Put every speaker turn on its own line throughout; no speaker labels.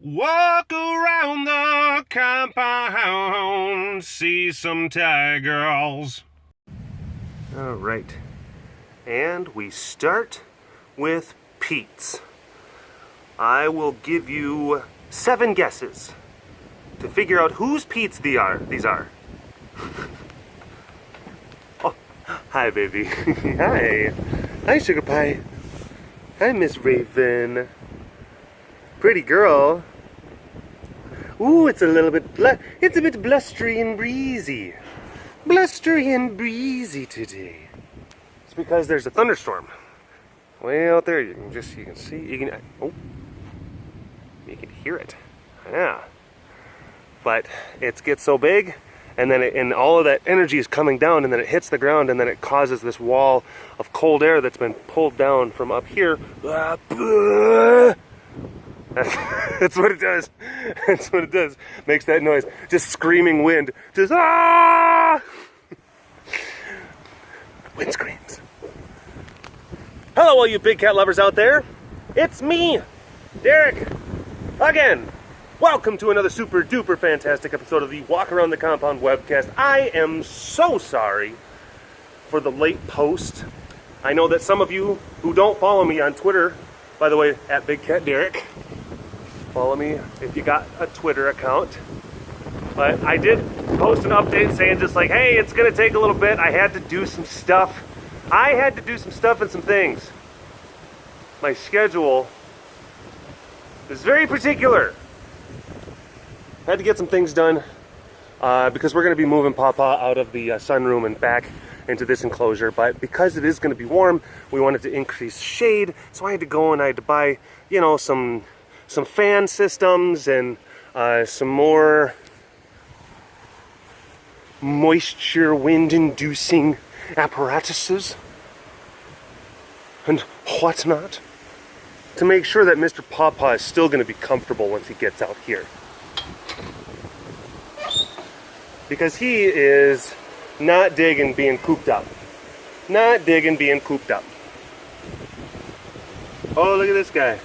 Walk around the compound, see some Thai girls. All right, and we start with Pete's. I will give you 7 guesses to figure out whose Pete's these are. Oh, hi, baby. Hi. Hi, Sugar Pie. Hi, Miss Raven. Pretty girl. Ooh, it's a bit blustery and breezy. Blustery and breezy today. It's because there's a thunderstorm way out there. You can hear it. Yeah. But it gets so big, and then and all of that energy is coming down, and then it hits the ground, and then it causes this wall of cold air that's been pulled down from up here. That's what it does. That's what it does. Makes that noise. Just screaming wind. Just ah! Wind screams. Hello, all you big cat lovers out there. It's me, Derek, again. Welcome to another super duper fantastic episode of the Walk Around the Compound webcast. I am so sorry for the late post. I know that some of you who don't follow me on Twitter, by the way, at BigCatDerek, follow me if you got a Twitter account. But I did post an update saying just like, hey, it's gonna take a little bit. I had to do some stuff. And some things. My schedule is very particular. Had to get some things done because we're gonna be moving Papa out of the sunroom and back into this enclosure. But because it is gonna be warm, we wanted to increase shade. So I had to go and I had to buy, some fan systems and some more moisture wind inducing apparatuses and whatnot to make sure that Mr. Papa is still going to be comfortable once he gets out here, because he is not digging being cooped up. Oh, look at this guy.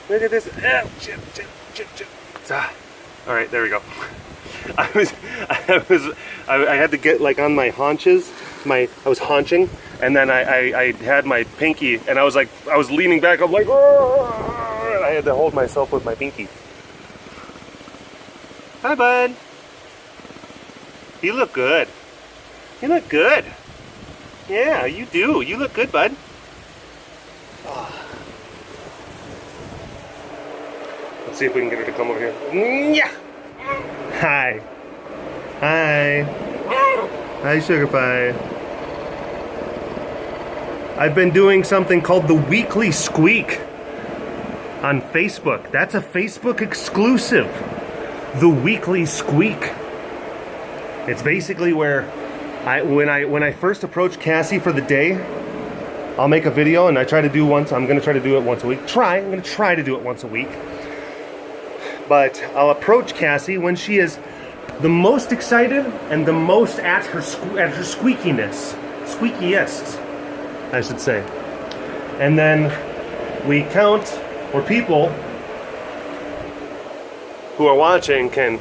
Look at this. All right, there we go. I had to get like on my haunches. I was haunching, and then I had my pinky, and I was leaning back. I'm like, I had to hold myself with my pinky. Hi, bud. You look good. Yeah, you do. You look good, bud. Let's see if we can get her to come over here. Yeah. Hi, Sugar Pie. I've been doing something called the Weekly Squeak on Facebook. That's a Facebook exclusive. The Weekly Squeak. It's basically where when I first approach Cassie for the day, I'll make a video and I try to do once. I'm going to try to do it once a week. I'm going to try to do it once a week. But I'll approach Cassie when she is the most excited and the most at her squeakiest, I should say. And then we count, or people who are watching can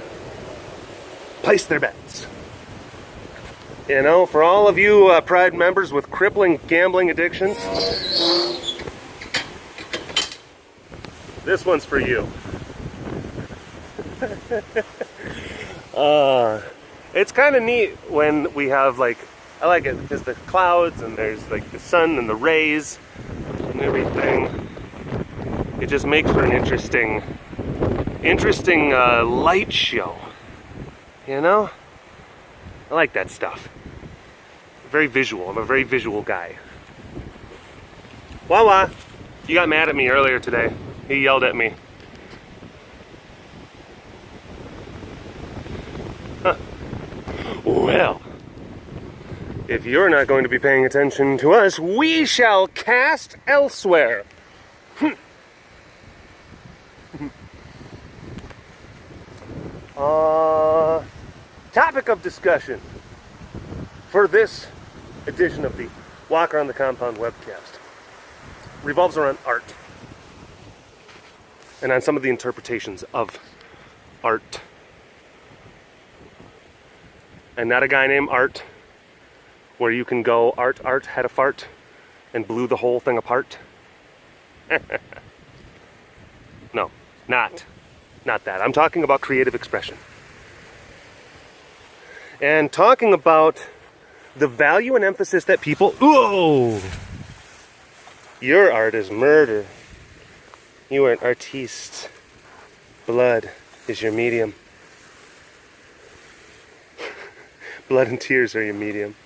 place their bets. For all of you Pride members with crippling gambling addictions, this one's for you. It's kind of neat when we have I like it because the clouds and there's the sun and the rays and everything. It just makes for an interesting light show. I like that stuff. Very visual. I'm a very visual guy. Wawa, you got mad at me earlier today. He yelled at me. Well, if you're not going to be paying attention to us, we shall cast elsewhere. Topic of discussion for this edition of the Walk Around the Compound webcast revolves around art. and on some of the interpretations of art. And not a guy named Art, where you can go, art, had a fart, and blew the whole thing apart. No, not that. I'm talking about creative expression. And talking about the value and emphasis that people, ooh, your art is murder. You are an artiste. Blood is your medium. Blood and tears are your medium.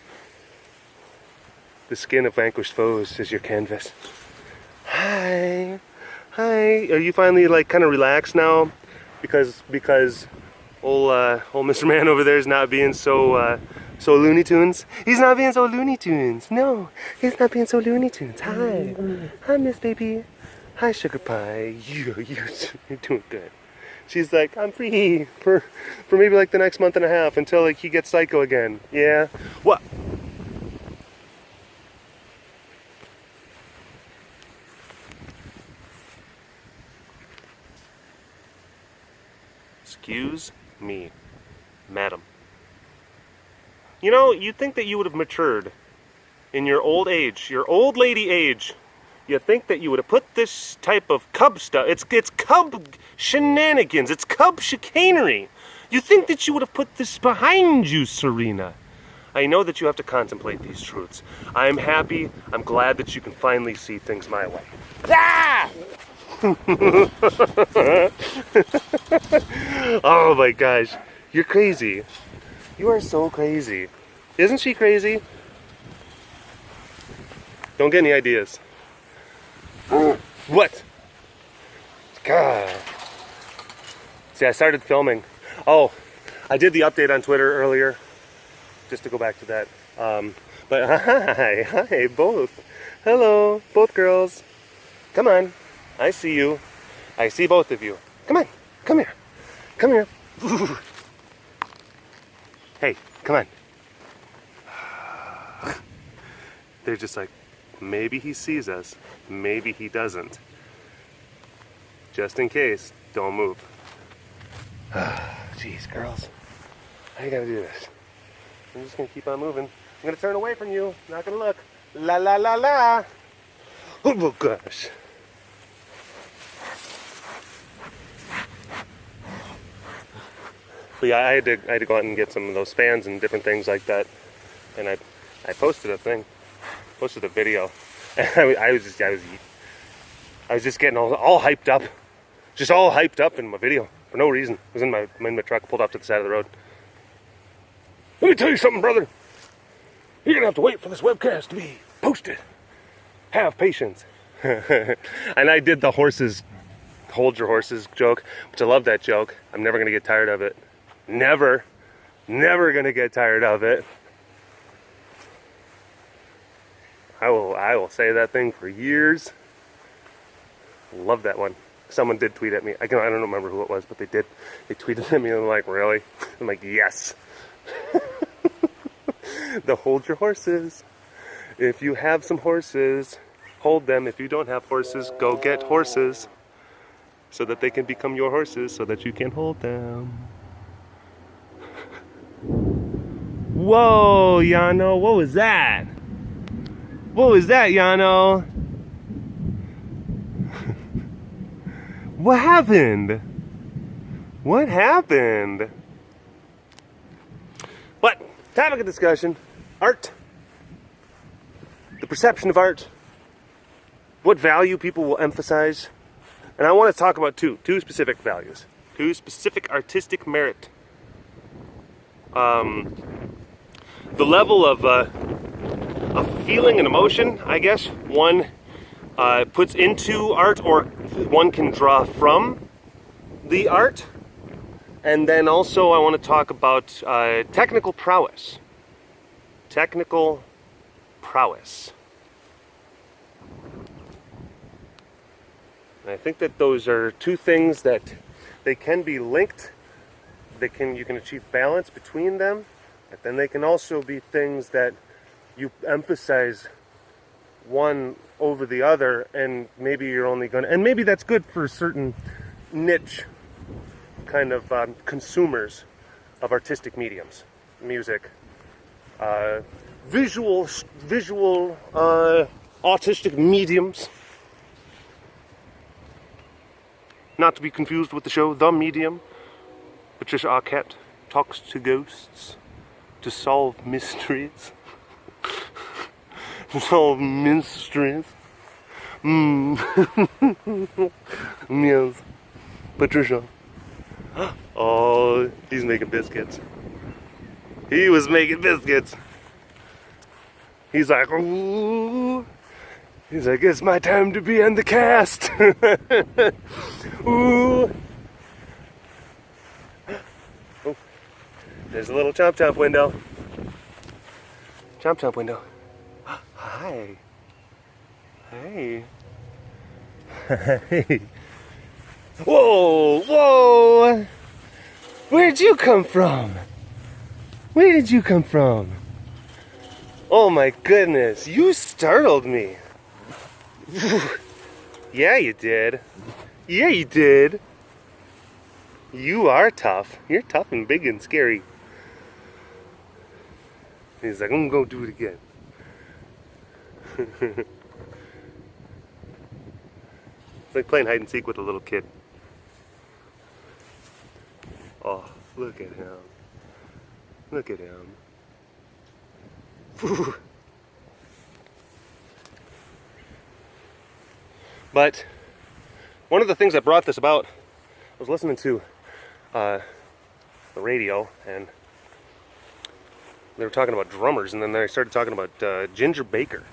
The skin of vanquished foes is your canvas. Hi. Are you finally like kind of relaxed now? Because old Mr. Man over there is not being so Looney Tunes. He's not being so Looney Tunes. No, he's not being so Looney Tunes. Hi, Miss Baby. Hi, Sugar Pie. You're doing good. She's like, I'm free for maybe like the next month and a half until like he gets psycho again. Yeah. What? Excuse me, madam. You know, you'd think that you would have matured in your old age, your old lady age. You think that you would have put this type of cub stuff, it's cub shenanigans, it's cub chicanery. You think that you would have put this behind you, Serena. I know that you have to contemplate these truths. I'm happy, I'm glad that you can finally see things my way. Ah! Oh my gosh, you're crazy. You are so crazy. Isn't she crazy? Don't get any ideas. What? God. See, I started filming. Oh, I did the update on Twitter earlier, just to go back to that. But hi, both. Hello, both girls. Come on. I see you. I see both of you. Come on. Come here. Come here. Hey, come on. They're just like, maybe he sees us. Maybe he doesn't. Just in case, don't move. Jeez, girls. How you gonna do this? I'm just gonna keep on moving. I'm gonna turn away from you. Not gonna look. La la la la. Oh gosh. But yeah, I had to go out and get some of those fans and different things like that. And I posted a video. And I was just getting all hyped up. Just all hyped up in my video for no reason. I was in my truck, pulled off to the side of the road. Let me tell you something, brother. You're gonna have to wait for this webcast to be posted. Have patience. And I did the horses, hold your horses joke, which I love that joke. I'm never gonna get tired of it. Never gonna get tired of it. I will say that thing for years. Love that one. Someone did tweet at me. I don't remember who it was, but they did. They tweeted at me and I'm like, really? I'm like, yes. The hold your horses. If you have some horses, hold them. If you don't have horses, go get horses. So that they can become your horses, so that you can hold them. Whoa, Yano, what was that? What was that, Yano? What happened? What happened? But, topic of discussion, art. The perception of art. What value people will emphasize. And I want to talk about two specific values. Two specific artistic merit. The level of feeling and emotion, I guess, one puts into art, or one can draw from the art. And then also I want to talk about technical prowess. Technical prowess. And I think that those are two things that they can be linked. You can achieve balance between them, but then they can also be things that you emphasize one over the other, and maybe you're only going to, and maybe that's good for certain niche kind of consumers of artistic mediums, music, visual artistic mediums. Not to be confused with the show The Medium. Patricia Arquette talks to ghosts to solve mysteries. Solve mysteries. Yes. Patricia. Oh, he's making biscuits. He was making biscuits. He's like, ooh. He's like, it's my time to be on the cast. Ooh. Oh, there's a little chomp chomp window. Chomp chomp window. Hi. Hey. Hey. Whoa, whoa. Where'd you come from? Where did you come from? Oh my goodness, you startled me. Yeah, you did. Yeah, you did. You are tough. You're tough and big and scary. He's like, I'm gonna do it again. It's like playing hide and seek with a little kid. Oh, look at him. Look at him. But one of the things that brought this about, I was listening to the radio, and they were talking about drummers, and then they started talking about Ginger Baker,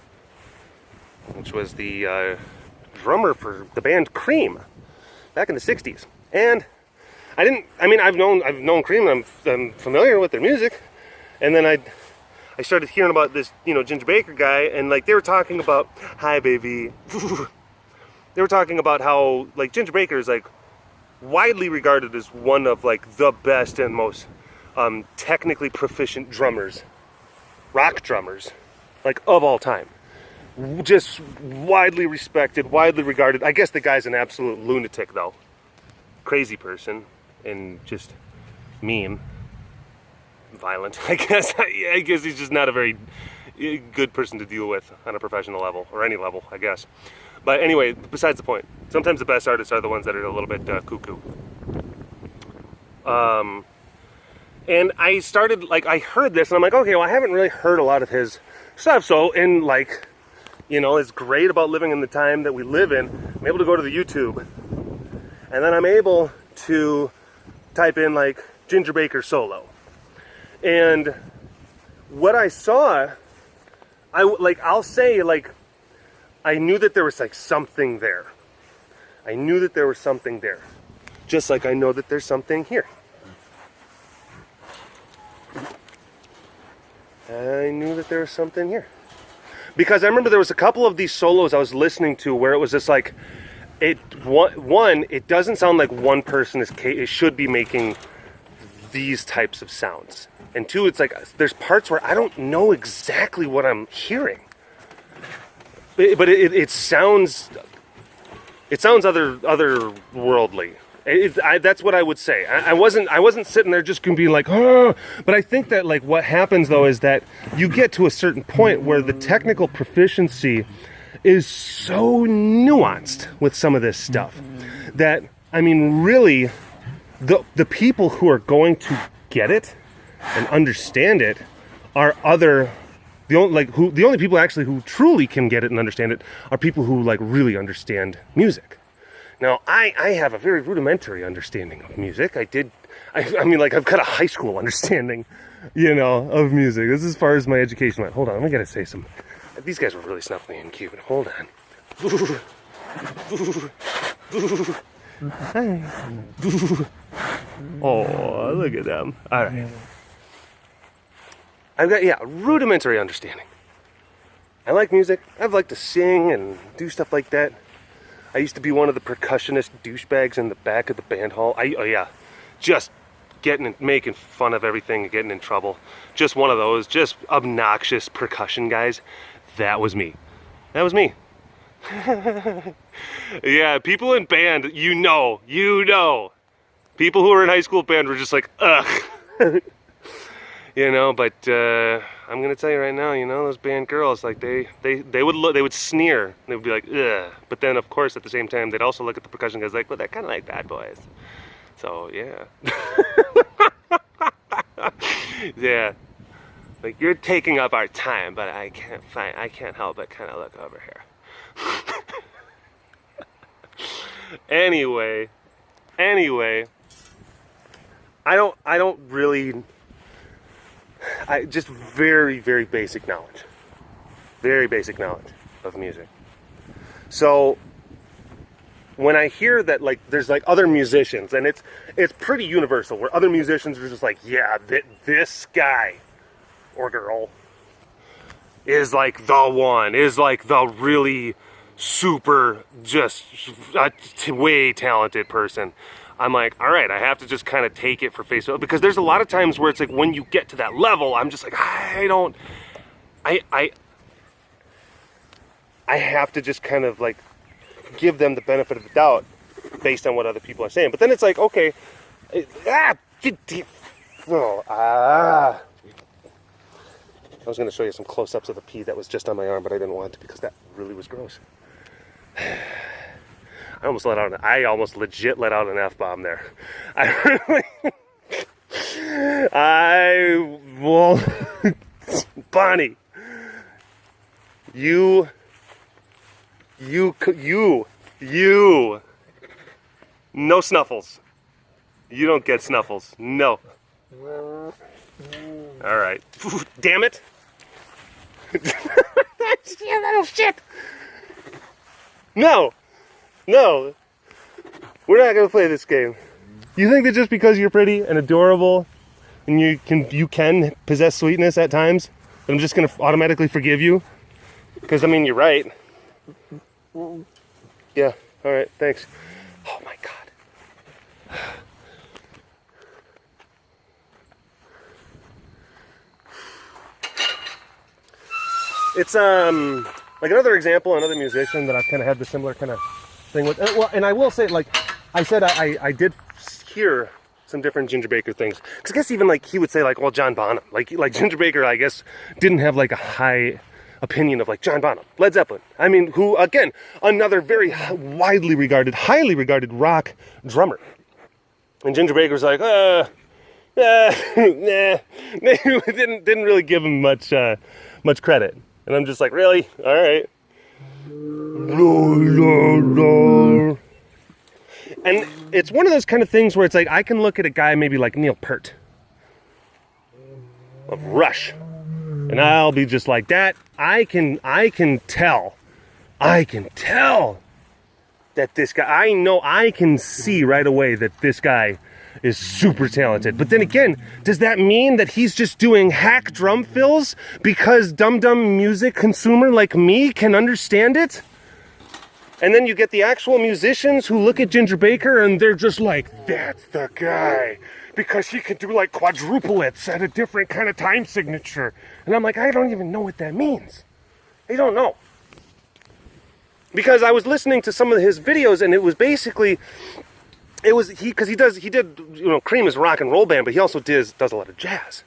which was the drummer for the band Cream back in the 60s. And I've known Cream, I'm familiar with their music, and then I started hearing about this, Ginger Baker guy, and like they were talking about, hi baby. They were talking about how like Ginger Baker is like widely regarded as one of like the best and most technically proficient drummers, rock drummers, like of all time. Just widely respected, widely regarded. I guess the guy's an absolute lunatic though. Crazy person and just mean, violent. I guess he's just not a very good person to deal with on a professional level or any level, I guess. But anyway, besides the point, sometimes the best artists are the ones that are a little bit cuckoo. And I started, I heard this, and I'm like, okay, well, I haven't really heard a lot of his stuff. So, it's great about living in the time that we live in. I'm able to go to the YouTube, and then I'm able to type in, Ginger Baker solo. And what I saw, I'll say, I knew that there was something there. I knew that there was something there. Just like I know that there's something here. I knew that there was something here. Because I remember there was a couple of these solos I was listening to where it was just it doesn't sound like one person should be making these types of sounds. And two, it's there's parts where I don't know exactly what I'm hearing. But it sounds otherworldly. That's what I would say. I wasn't sitting there just gonna be like, oh. But I think that what happens though is that you get to a certain point where the technical proficiency is so nuanced with some of this stuff that really, the people who are going to get it and understand it are the only people actually who truly can get it and understand it are people who really understand music. Now, I have a very rudimentary understanding of music. I've got a high school understanding, of music. This is as far as my education went. Hold on, I gotta say some. These guys were really snuffling and cute. Hold on. Oh, look at them. All right. I've got, rudimentary understanding. I like music. I've liked to sing and do stuff like that. I used to be one of the percussionist douchebags in the back of the band hall. Just making fun of everything and getting in trouble. Just one of those, just obnoxious percussion guys. That was me. Yeah, people in band, you know. People who were in high school band were just like, ugh. You know, but I'm gonna tell you right now, you know, those band girls, like they would sneer. They would be like, ugh. But then, of course, at the same time, they'd also look at the percussion guys like, well, they're kind of like bad boys. So yeah, yeah. Like, you're taking up our time, but I can't help but kind of look over here. Anyway, I don't really. Just very, very basic knowledge. Very basic knowledge of music. So when I hear that, like, there's like other musicians, and it's pretty universal, where other musicians are just like, yeah, this guy or girl is like the one, is like the really super, just way talented person. I'm like, all right, I have to just kind of take it for face value, because there's a lot of times where it's like, when you get to that level, I'm just like, I have to just kind of like give them the benefit of the doubt based on what other people are saying. But then it's like, okay, I was going to show you some close-ups of the pee that was just on my arm, but I didn't want to because that really was gross. I almost legit let out an F-bomb there. Bonnie, you, no snuffles. You don't get snuffles, no. All right, damn it. You little shit. No, we're not gonna play this game. You think that just because you're pretty and adorable and you can possess sweetness at times, that I'm just gonna automatically forgive you? Because I mean, you're right. Yeah. All right. Thanks. Oh my God. It's like another example, another musician that I've kind of had the similar kind of thing with. Well, and I will say, like I said, I did hear some different Ginger Baker things. Because I guess even like he would say like, well, John Bonham, like Ginger Baker, I guess didn't have like a high opinion of like John Bonham, Led Zeppelin. I mean, who again, another very widely regarded, highly regarded rock drummer. And Ginger Baker was like, nah, didn't really give him much credit. And I'm just like, really? All right. And it's one of those kind of things where it's like, I can look at a guy maybe like Neil Peart of Rush, and I'll be just like that. I can tell that this guy, I can see right away that this guy is super talented. But then again, does that mean that he's just doing hack drum fills because dumb music consumer like me can understand it? And then you get the actual musicians who look at Ginger Baker and they're just like, that's the guy, because he can do like quadruplets at a different kind of time signature. And I'm like, I don't even know what that means. I don't know. Because I was listening to some of his videos, and it was basically, he did, you know, Cream is a rock and roll band, but he also does a lot of jazz.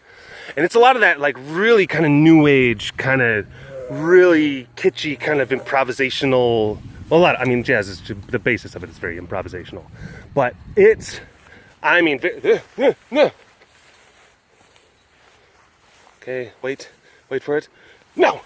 And it's a lot of that like really kind of new age, kind of really kitschy kind of improvisational. Well, jazz is, the basis of it is very improvisational. But it's, okay, wait for it. No!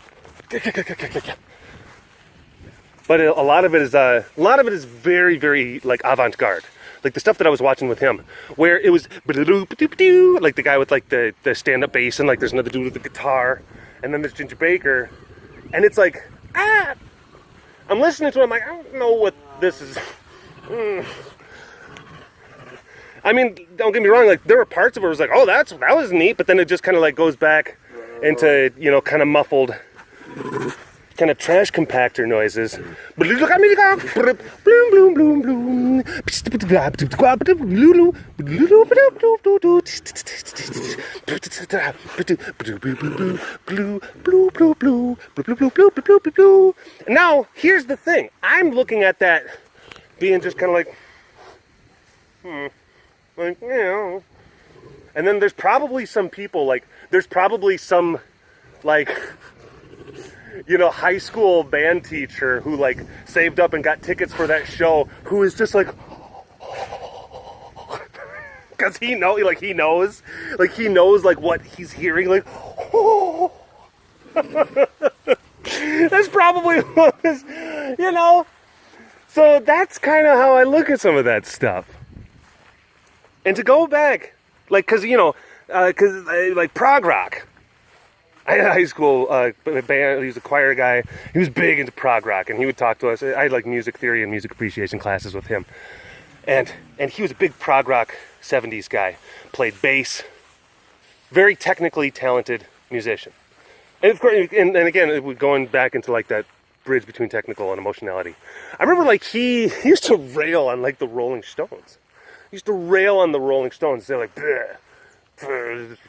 But a lot of it is very, very like avant-garde. Like the stuff that I was watching with him, where it was like the guy with like the stand-up bass, and like there's another dude with the guitar, and then there's Ginger Baker, and it's like, I'm listening to it, I'm like, I don't know what this is. I mean, don't get me wrong, like there were parts of it where it was like, oh, that was neat, but then it just kind of like goes back into, you know, kind of muffled. kind of trash compactor noises. Now, here's the thing. I'm looking at that being just kind of like, you know. And then there's probably some people, like, there's probably some, like, you know, high school band teacher who, like, saved up and got tickets for that show, who is just like, because he knows, like, what he's hearing, like, that's probably what is, you know. So that's kind of how I look at some of that stuff. And to go back, like, because, you know, like, prog rock. I had a high school band. He was a choir guy. He was big into prog rock, and he would talk to us. I had, like, music theory and music appreciation classes with him. And he was a big prog rock 70s guy. Played bass. Very technically talented musician. And, of course, and again, going back into, like, that bridge between technical and emotionality. I remember, like, he used to rail on, like, the Rolling Stones. He used to rail on the Rolling Stones. They're like,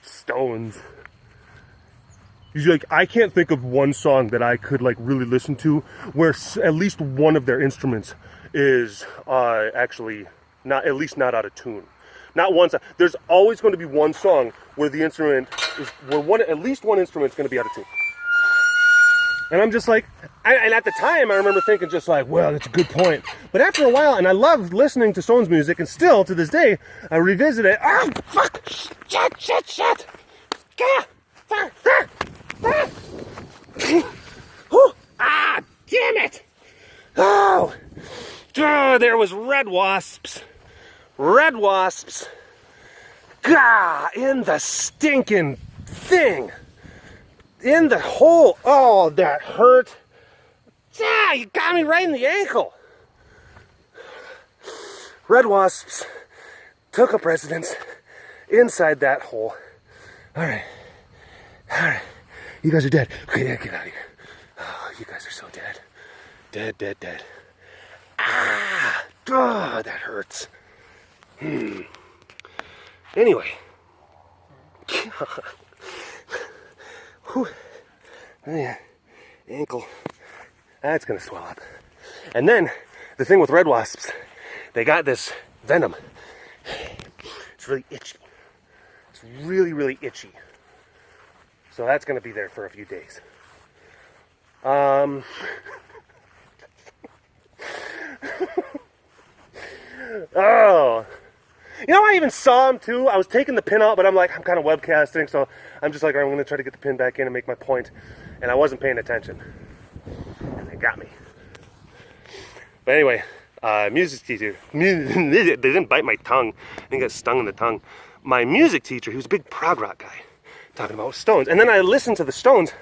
Stones. He's like, I can't think of one song that I could, like, really listen to where at least one of their instruments is actually not out of tune. Not one song. There's always going to be one song where the instrument is, where at least one instrument's going to be out of tune. And I'm just like, and at the time I remember thinking just like, well, that's a good point. But after a while, and I love listening to Stones music, and still to this day, I revisit it. Oh, fuck! Shit! Damn it! Oh, there was red wasps. Gah, in the stinking thing. In the hole. Oh, that hurt. Yeah, you got me right in the ankle. Red wasps took up residence inside that hole. All right. You guys are dead. Okay, yeah, get out of here. Oh, you guys are so dead. Dead. Ah, oh, that hurts. Anyway. Whew. Yeah. Ankle. That's gonna swell up. And then, the thing with red wasps, they got this venom. It's really itchy. It's really, really itchy. So that's gonna be there for a few days. Oh. You know, I even saw him too. I was taking the pin out, but I'm kind of webcasting, so I'm just like, I'm going to try to get the pin back in and make my point. And I wasn't paying attention. And they got me. But anyway, music teacher. They didn't bite my tongue. I think I got stung in the tongue. My music teacher, he was a big prog rock guy, talking about Stones. And then I listened to the Stones.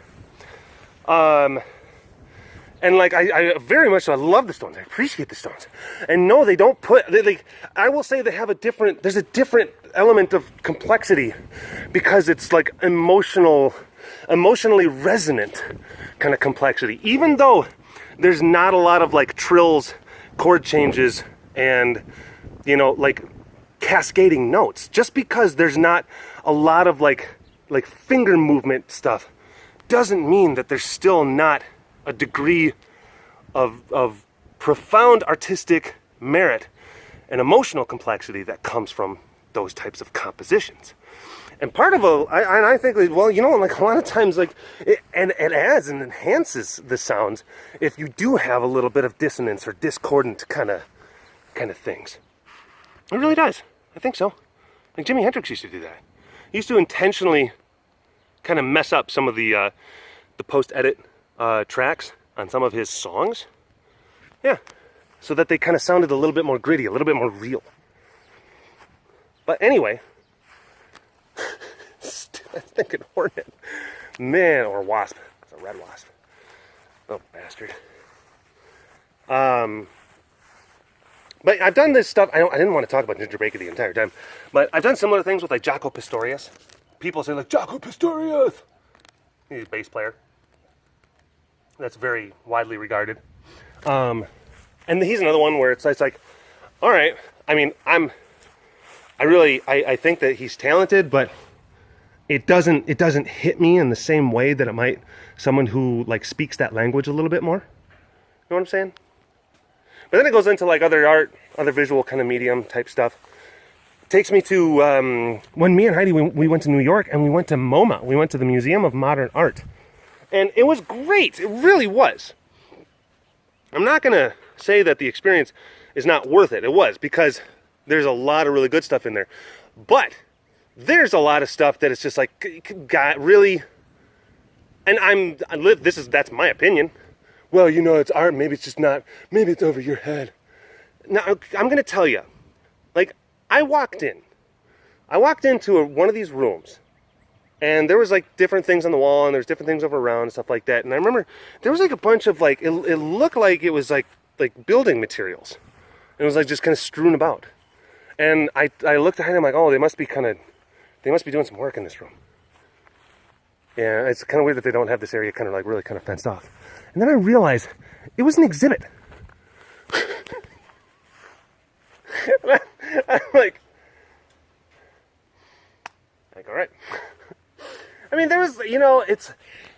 And like, I very much so, I love the Stones. I appreciate the Stones. And no, they don't I will say they have there's a different element of complexity because it's like emotionally resonant kind of complexity. Even though there's not a lot of like trills, chord changes, and, you know, like cascading notes. Just because there's not a lot of like finger movement stuff doesn't mean that there's still not a degree of profound artistic merit and emotional complexity that comes from those types of compositions. And part of I think, well, you know, like a lot of times, like, it adds and enhances the sounds if you do have a little bit of dissonance or discordant kind of things. It really does. I think so. Like Jimi Hendrix used to do that. He used to intentionally kind of mess up some of the post-edit tracks on some of his songs. Yeah. So that they kind of sounded a little bit more gritty, a little bit more real. But anyway, I was thinking hornet. Man, or wasp. It's a red wasp. Oh, bastard. But I've done this stuff. I didn't want to talk about Ginger Baker the entire time. But I've done similar things with like Jaco Pastorius. People say like, Jaco Pastorius! He's a bass player. that's very widely regarded. And he's another one where it's like, all right, I mean, I think that he's talented, but it doesn't hit me in the same way that it might someone who like speaks that language a little bit more. You know what I'm saying? But then it goes into like other art, other visual kind of medium type stuff. It takes me to when me and Heidi we went to New York and we went to MoMA. We went to the Museum of Modern Art, and it was great. It really was. I'm not gonna say that the experience is not worth it. It was, because there's a lot of really good stuff in there, but there's a lot of stuff that is just like, got really, and that's my opinion. Well, you know, it's art, maybe it's just not, maybe it's over your head. Now, I'm going to tell you, like, I walked into one of these rooms, and there was like different things on the wall, and there's different things over around and stuff like that, and I remember there was like a bunch of like, it looked like it was like building materials. It was like just kind of strewn about. And I looked at him, I'm like, oh, they must be doing some work in this room. Yeah, it's kind of weird that they don't have this area kind of like really kind of fenced off. And then I realized it was an exhibit. I'm like, all right. I mean, there was, you know, it's,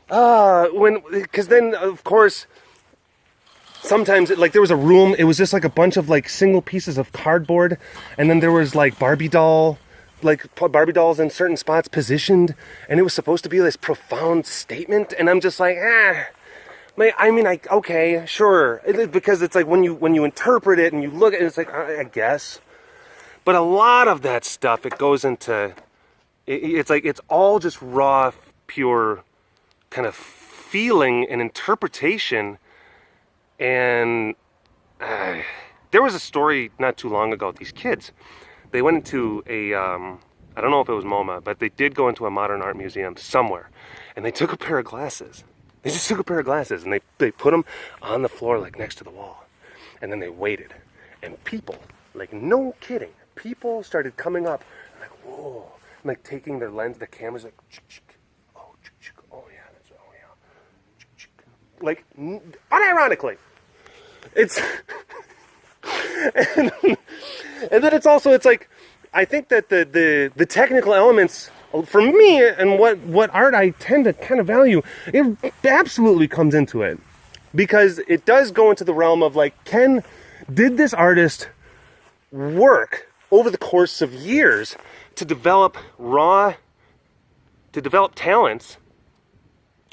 because then, of course, sometimes, there was a room, it was just like a bunch of like single pieces of cardboard, and then there was like Barbie dolls in certain spots positioned, and it was supposed to be this profound statement, and I'm just like, okay, sure, because it's like when you interpret it and you look at it, it's like, I guess, but a lot of that stuff, it goes into, it's like, it's all just raw, pure kind of feeling and interpretation. And there was a story not too long ago. These kids, they went into I don't know if it was MoMA, but they did go into a modern art museum somewhere. And they took a pair of glasses. They just took a pair of glasses and they put them on the floor like next to the wall. And then they waited. And people, like no kidding, people started coming up and like, whoa. And like taking their lens, the cameras like, oh yeah, that's, oh yeah. Like, unironically. It's and then it's also, it's like, I think that the technical elements for me and what art I tend to kind of value, it absolutely comes into it, because it does go into the realm of like, did this artist work over the course of years to develop talents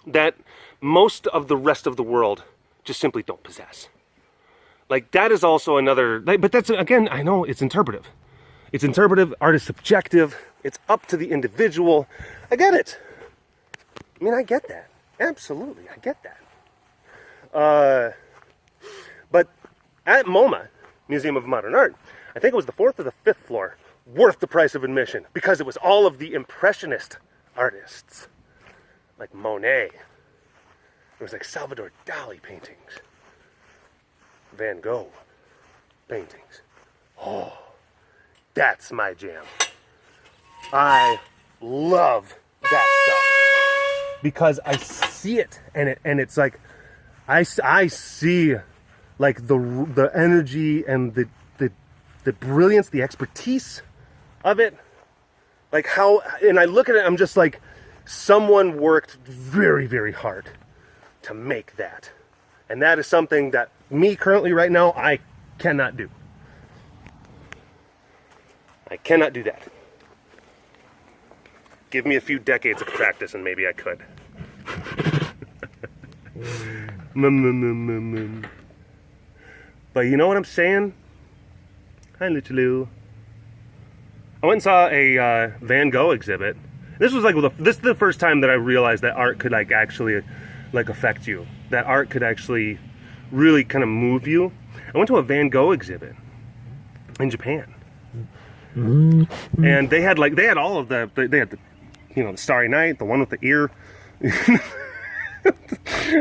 that most of the rest of the world just simply don't possess. Like, that is also another, but that's, again, I know it's interpretive. It's interpretive, art is subjective, it's up to the individual. I get it. I mean, I get that. Absolutely, I get that. But at MoMA, Museum of Modern Art, I think it was the 4th or the 5th floor, worth the price of admission, because it was all of the Impressionist artists, like Monet. It was like Salvador Dali paintings. Van Gogh paintings. Oh, that's my jam. I love that stuff because I see it, and it's like I see like the energy and the brilliance, the expertise of it. Like how, and I look at it, I'm just like, someone worked very, very hard to make that. And that is something that me currently right now, I cannot do. I cannot do that. Give me a few decades of practice and maybe I could. But you know what I'm saying? Hi, Luchalu. I went and saw a Van Gogh exhibit. This was like, this is the first time that I realized that art could like actually like affect you. That art could actually really kind of move you. I went to a Van Gogh exhibit in Japan. And they had all of the, they had the, you know, the Starry Night, the one with the ear.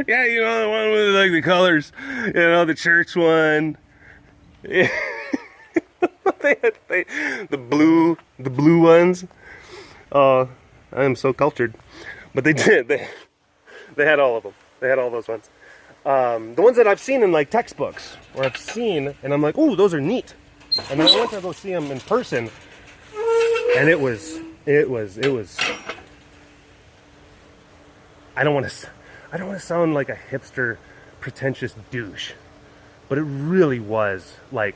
Yeah, you know, the one with like the colors, you know, the church one. Yeah. The blue ones. Oh, I am so cultured. But they did. They had all of them. They had all those ones. the ones that I've seen in like textbooks, or I've seen, and I'm like, ooh, those are neat. And then I went to go see them in person, and it was. I don't want to sound like a hipster, pretentious douche, but it really was like,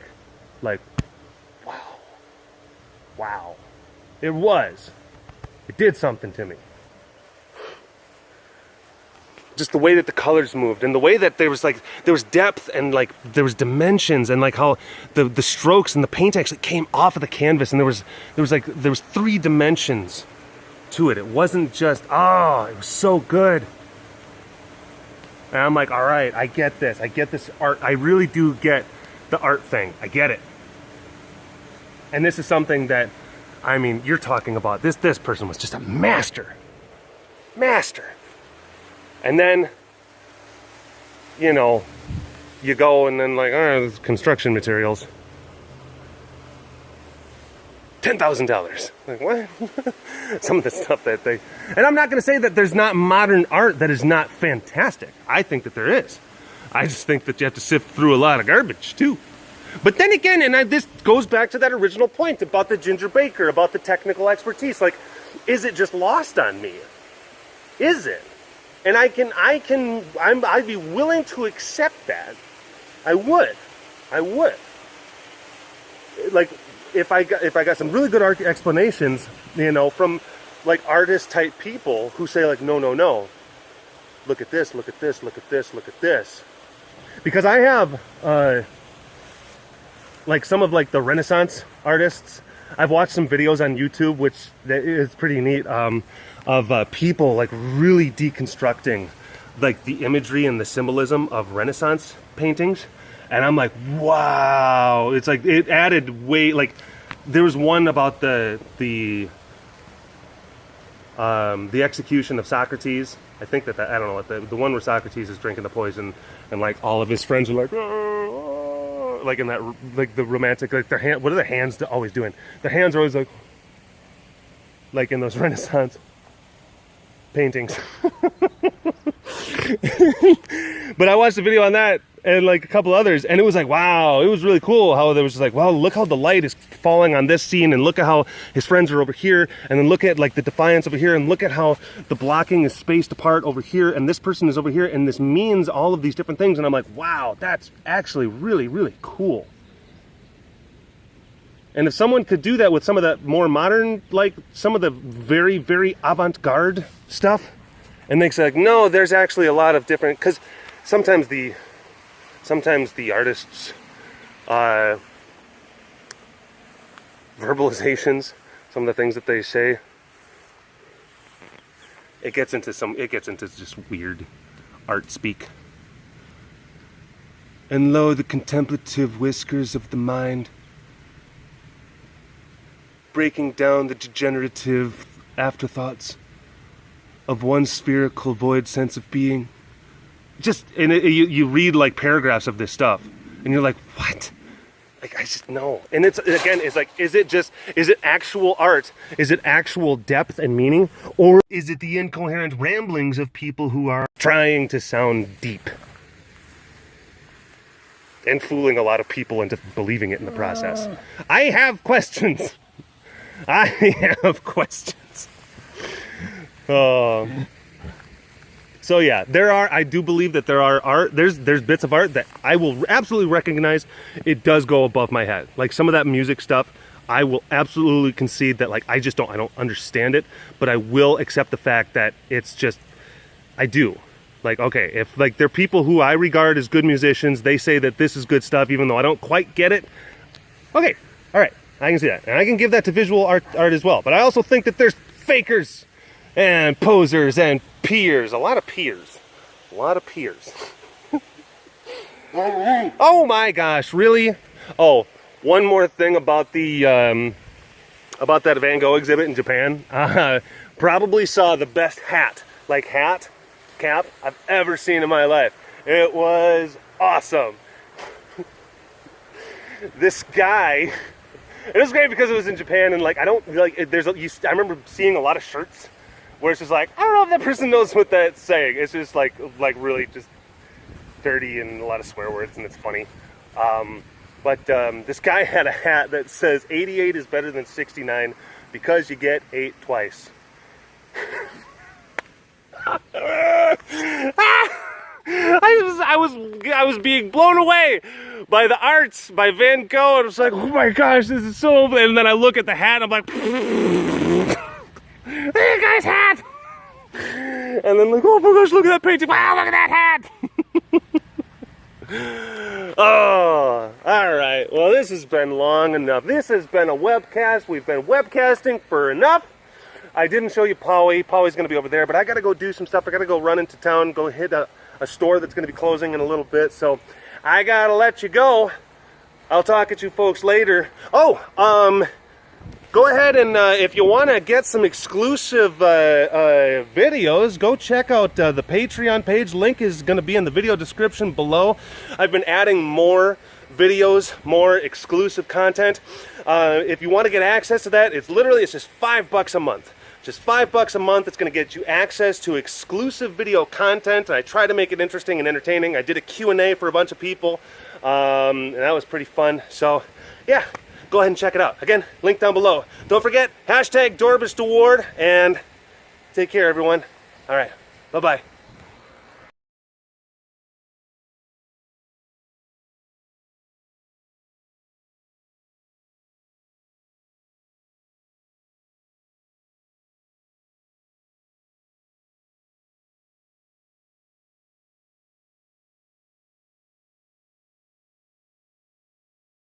wow. It was. It did something to me. Just the way that the colors moved, and the way that there was depth, and like there was dimensions, and like how the strokes and the paint actually came off of the canvas, and there was 3 dimensions to it. It wasn't just, it was so good. And I'm like, all right, I get this art. I really do get the art thing. I get it. And this is something that, I mean, you're talking about this person was just a master. And then, you know, you go and then like, there's construction materials. $10,000. Like, what? Some of the stuff that they... And I'm not going to say that there's not modern art that is not fantastic. I think that there is. I just think that you have to sift through a lot of garbage, too. But then again, and this goes back to that original point about the Ginger Baker, about the technical expertise. Like, is it just lost on me? Is it? And I'd be willing to accept that. I would. Like, if I got some really good explanations, you know, from like artist type people who say like, no, look at this, look at this, look at this, look at this. Because I have, like some of like the Renaissance artists, I've watched some videos on YouTube, which is pretty neat, of people like really deconstructing like the imagery and the symbolism of Renaissance paintings. And I'm like, wow, it's like, it added way, like, there was one about the execution of Socrates. I think that I don't know what the one where Socrates is drinking the poison, and like all of his friends are like, oh, like in that, like the romantic, like their hand. What are the hands always doing? The hands are always like in those Renaissance paintings. But I watched a video on that and like a couple others, and it was like, wow, it was really cool how there was just like, wow, look how the light is falling on this scene, and look at how his friends are over here, and then look at like the defiance over here, and look at how the blocking is spaced apart over here, and this person is over here, and this means all of these different things. And I'm like, wow, that's actually really, really cool. And if someone could do that with some of the more modern, like some of the very, very avant-garde stuff, and they say like, no, there's actually a lot of different, because sometimes the artists' verbalizations, some of the things that they say, it gets into just weird art speak. And lo, the contemplative whiskers of the mind, breaking down the degenerative afterthoughts of one spherical void sense of being. Just, and you read like paragraphs of this stuff, and you're like, what? Like, I just know. And it's, again, it's like, is it actual art? Is it actual depth and meaning? Or is it the incoherent ramblings of people who are trying to sound deep and fooling a lot of people into believing it in the process? I have questions. So yeah, I do believe that there's bits of art that I will absolutely recognize. It does go above my head. Like some of that music stuff, I will absolutely concede that like I don't understand it, but I will accept the fact that it's just, I do. Like, okay, if like they're people who I regard as good musicians, they say that this is good stuff, even though I don't quite get it. Okay, all right, I can see that. And I can give that to visual art as well. But I also think that there's fakers and posers and peers. A lot of peers. Oh my gosh, really? Oh, one more thing about the about that Van Gogh exhibit in Japan. Probably saw the best cap I've ever seen in my life. It was awesome. This guy, it was great because it was in Japan, and like I remember seeing a lot of shirts where it's just like, I don't know if that person knows what that's saying. It's just like really just dirty and a lot of swear words, and it's funny. But this guy had a hat that says 88 is better than 69 because you get 8 twice. I was being blown away by the arts, by Van Gogh, and I was like, oh my gosh, this is so... And then I look at the hat, and I'm like, there you guy's hat! And then like, oh my gosh, look at that painting, wow, look at that hat! Oh, alright, well this has been long enough. This has been a webcast. We've been webcasting for enough. I didn't show you Pauly. Pauly's going to be over there, but I got to go do some stuff. I got to go run into town, go hit a store that's going to be closing in a little bit. So I got to let you go. I'll talk at you folks later. Oh, go ahead and if you want to get some exclusive videos, go check out the Patreon page. Link is going to be in the video description below. I've been adding more videos, more exclusive content. If you want to get access to that, it's just $5 a month. Just $5 a month. It's going to get you access to exclusive video content. I try to make it interesting and entertaining. I did a Q&A for a bunch of people, and that was pretty fun. So, yeah, go ahead and check it out. Again, link down below. Don't forget, #DorbistAward, and take care, everyone. All right, bye-bye.